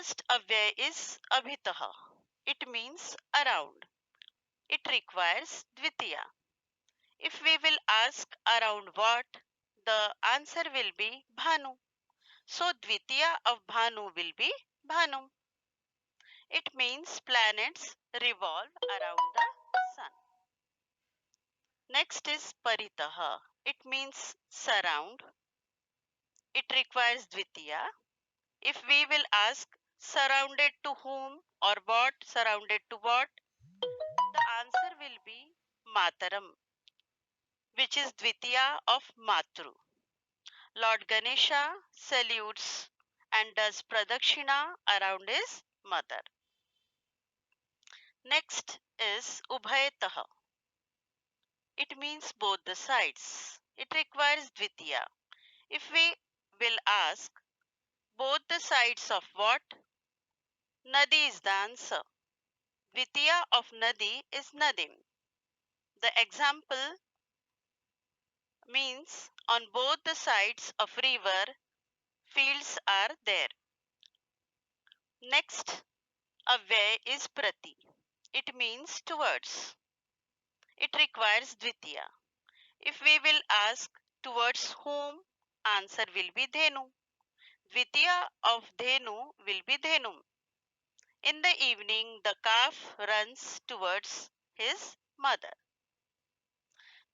first avyay is abhitah. It means around. It requires dvitiya. If we will ask around what, the answer will be bhanu. So dvitiya of bhanu will be bhanu. It means planets revolve around the sun. Next is paritah. It means surround. It requires dvitiya. If we will ask surrounded to whom or what, surrounded to what, the answer will be mataram, which is dvitiya of matru. Lord Ganesha salutes and does pradakshina around his mother. Next is ubhayataha. It means both the sides. It requires dvitiya. If we will ask both the sides of what, nadi is the answer. Dvitiya of nadi is nadim. The example means on both the sides of river, fields are there. Next, avyay is prati. It means towards. It requires dvitiya. If we will ask towards whom, answer will be dhenu. Dvitiya of dhenu will be dhenum. In the evening, the calf runs towards his mother.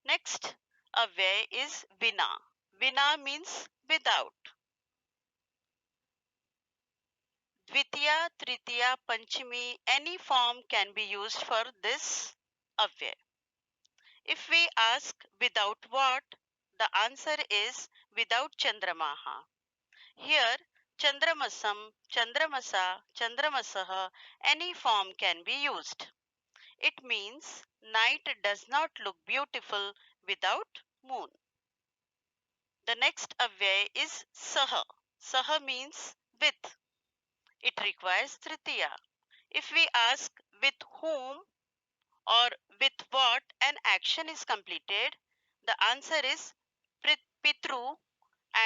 Next, avyay is vina. Vina means without. Dvitiya, Tritiya, Panchami, any form can be used for this avyay. If we ask without what, the answer is without Chandramaha. Here, Chandramasam, Chandramasa, Chandramasaha, any form can be used. It means night does not look beautiful without moon. The next avyay is Saha. Saha means with. It requires Tritiya. If we ask with whom or with what an action is completed, the answer is Pitru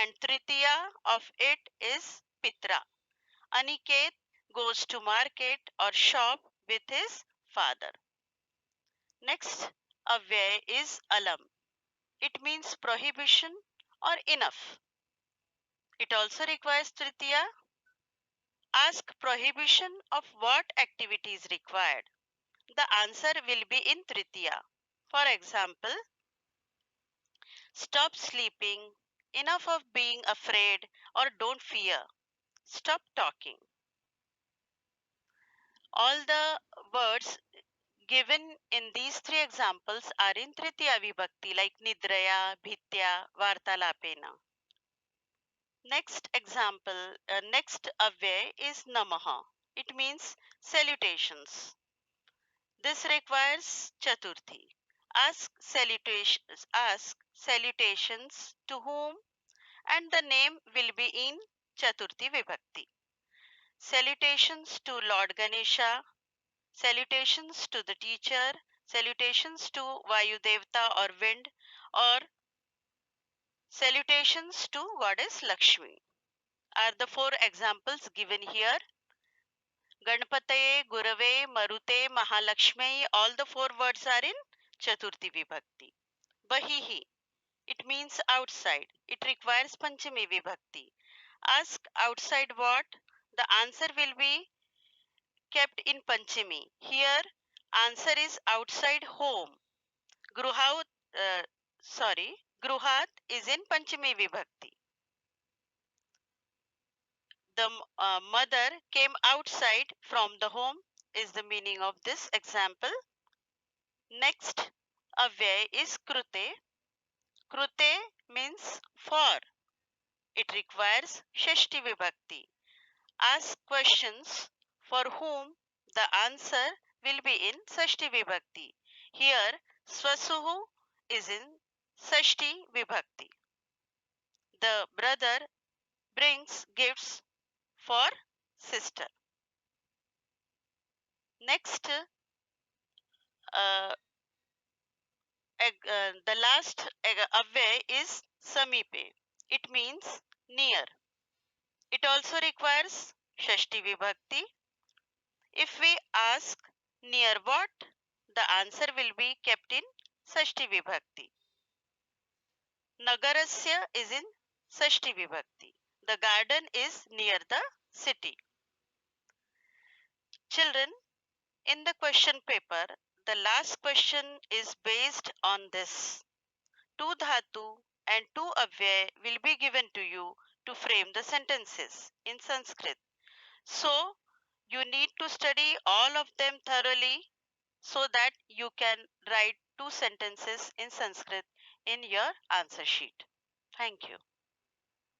and Tritiya of it is Pitra. Aniket goes to market or shop with his father. Next avyay is Alam. It means prohibition or enough. It also requires Tritiya. Ask prohibition of what activity is required. The answer will be in Tritiya. For example, stop sleeping, enough of being afraid or don't fear, stop talking. All the words given in these three examples are in Tritiya Vibhakti like Nidraya, Bhitya, Vartalapena. Next avyay is Namaha. It means salutations. This requires Chaturthi. Ask salutations to whom and the name will be in Chaturthi Vibhakti. Salutations to Lord Ganesha, salutations to the teacher, salutations to Vayu Devta or wind, or salutations to Goddess Lakshmi are the four examples given here. Ganpataye, Gurave, Marute, Mahalakshmi, all the four words are in Chaturthi Vibhakti. Bahihi, it means outside. It requires Panchami Vibhakti. Ask outside what? The answer will be kept in Panchami. Here, answer is outside home. Gruhat, uh, sorry, Gruhat is in Panchami Vibhakti. The mother came outside from the home is the meaning of this example. Next avyay is krute. Krute means for. It requires shashti vibhakti. Ask questions for whom, the answer will be in sashti vibhakti. Here swasuhu is in sashti vibhakti. The brother brings gifts for sister. Next uh, the last avyay is samipe. It means near. It also requires Shashti Vibhakti. If we ask near what, the answer will be kept in Shashti Vibhakti. Nagarasya is in Shashti Vibhakti. The garden is near the city. Children, in the question paper, the last question is based on this. Two dhatu and two avyay will be given to you to frame the sentences in Sanskrit. So, you need to study all of them thoroughly so that you can write two sentences in Sanskrit in your answer sheet. Thank you.